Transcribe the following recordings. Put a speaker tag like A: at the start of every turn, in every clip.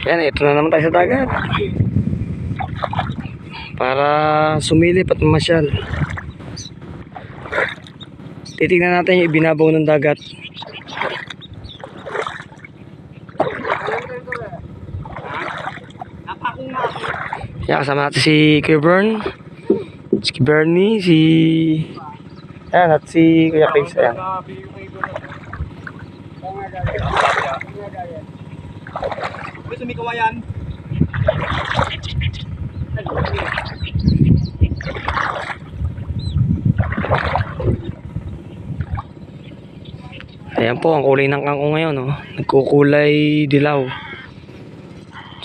A: Yan, ito na naman tayo sa dagat. Para sumilip at mamasyal. Titignan natin yung ibinabaw ng dagat. Yan, kasama natin si Kuya Bern, si Bernie, yan, at si Kuya Chris. Ayan.
B: Sumikawayan.
A: Ayan po ang kulay ng kangkong ngayon, oh. Nagkukulay dilaw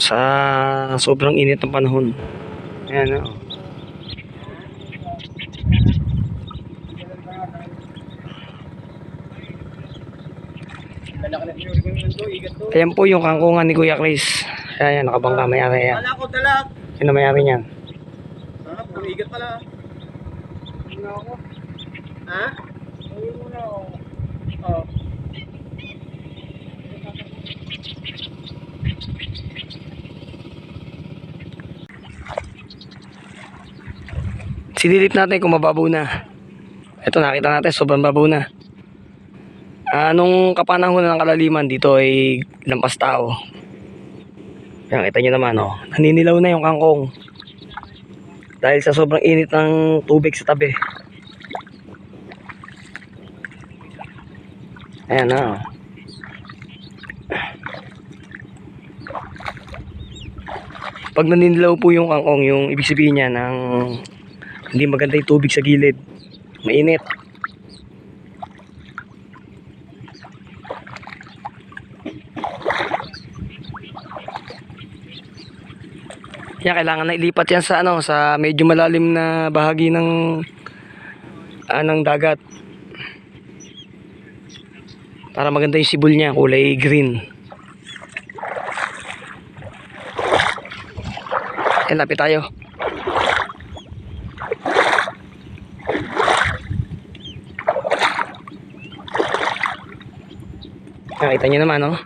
A: sa sobrang init ng panahon. Ayan, oh. Ayan po yung kangkungan ni Kuya Chris. Ayan, nakabangka, may-ari yan.
B: Dala ko, dala.
A: Sino may-ari niyan?
B: Sarap, umigat pala. Muna ako. Ha? Uwi muna ako. Oo.
A: Sinilip natin kung mababaw na. Ito, nakita natin sobrang babaw na. Nung kapanahon ng kalaliman dito ay lampas tao. Yan, kita nyo naman, oh. Naninilaw na yung kangkong. Dahil sa sobrang init ng tubig sa tabi. Ayan na, oh. Pag naninilaw po yung kangkong, yung ibig sabihin niya ng hindi maganda yung tubig sa gilid. Mainit. Yan, kailangan na ilipat yan sa sa medyo malalim na bahagi ng dagat. Para maganda yung sibol niya, kulay green. Yan, lapit tayo. Nakita niyo naman, oh.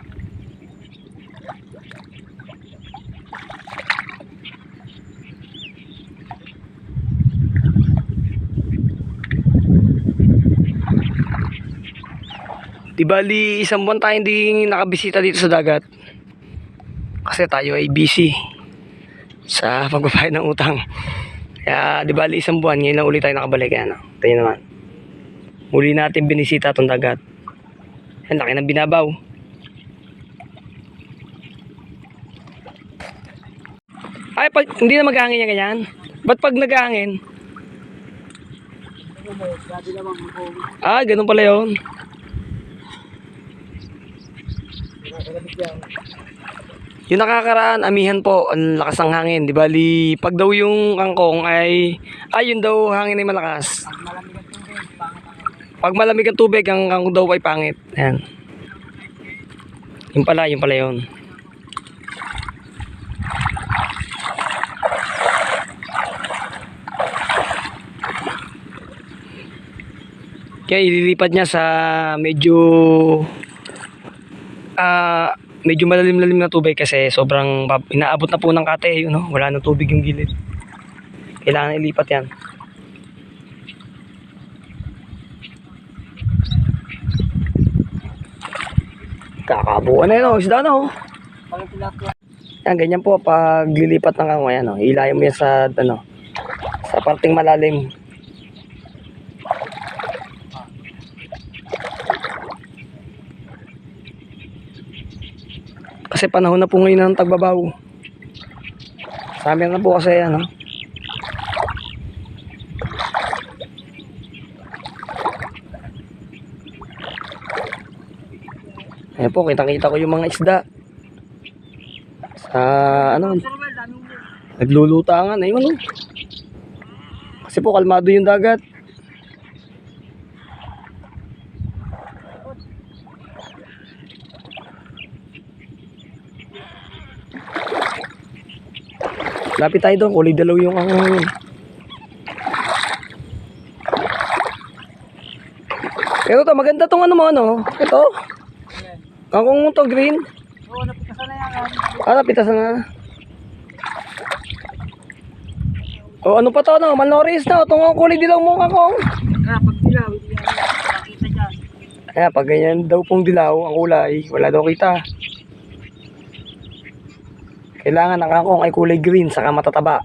A: Di bali isang buwan tayo hindi nakabisita dito sa dagat. Kasi tayo ay busy sa pagbabayad ng utang. Kaya di bali isang buwan, ngayon lang ulit tayo nakabalik. Ano? Tayo naman. Muli natin binisita itong dagat. Yan, laki ng binabaw. Ay, pag, hindi na maghangin yan ganyan. Ba't pag naghangin? Ah, ganun pala yun. Yung nakakaraan, amihan po, ang lakas ng hangin. Di bali, pag daw yung kangkong ay yun daw hangin ay malakas. Pag malamig ang tubig, ang kangkong daw ay pangit. Ayan. Yun pala yun. Kaya ililipat niya sa medyo malalim-lalim na tubig kasi sobrang inaabot na po ng kate, yun, no? Wala nang tubig yung gilid. Kailangan ilipat yan. Kakabuan na yun, oh. Isda na, oh. Yan, ganyan po pag lilipat ng kangkong, yan, oh. Ilayan mo yan sa sa parting malalim. Kasi panahon na po ngayon ng tagbabaw. Sa amin na po kasi yan, no? Ayan po, kitang-kita ko yung mga isda. Sa naglulutangan, ayun, no? Kasi po kalmado yung dagat. Lapit tayo doon, kulay dalaw yung ang pero to maganda tong mo, ito kangkong to green.
B: Oo, napikasan na yan.
A: Pitasan na. O ano pa to, no? Malnourished na. Itong ang kulay dilaw mo ako.
B: Pag dilaw, hindi yan makita dyan.
A: Kaya pag ganyan daw pong dilaw ang kulay, wala daw kita. Kailangan ang kangkong ay kulay green saka matataba.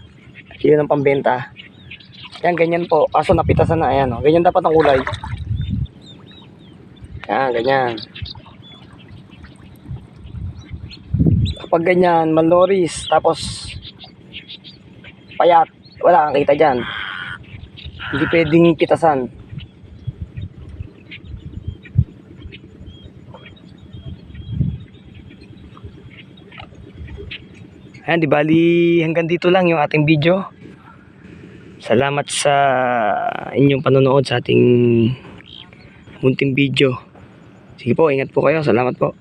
A: Yun ang pambenta. Yan, ganyan po. Kaso napitasan na. Ayan, o. Ganyan dapat ang kulay. Yan, ganyan. Kapag ganyan, malnourished, tapos payat, wala kang kita dyan. Hindi pwedeng pitasan. Ayan, di bali hanggang dito lang yung ating video. Salamat sa inyong panonood sa ating munting video. Sige po, ingat po kayo. Salamat po.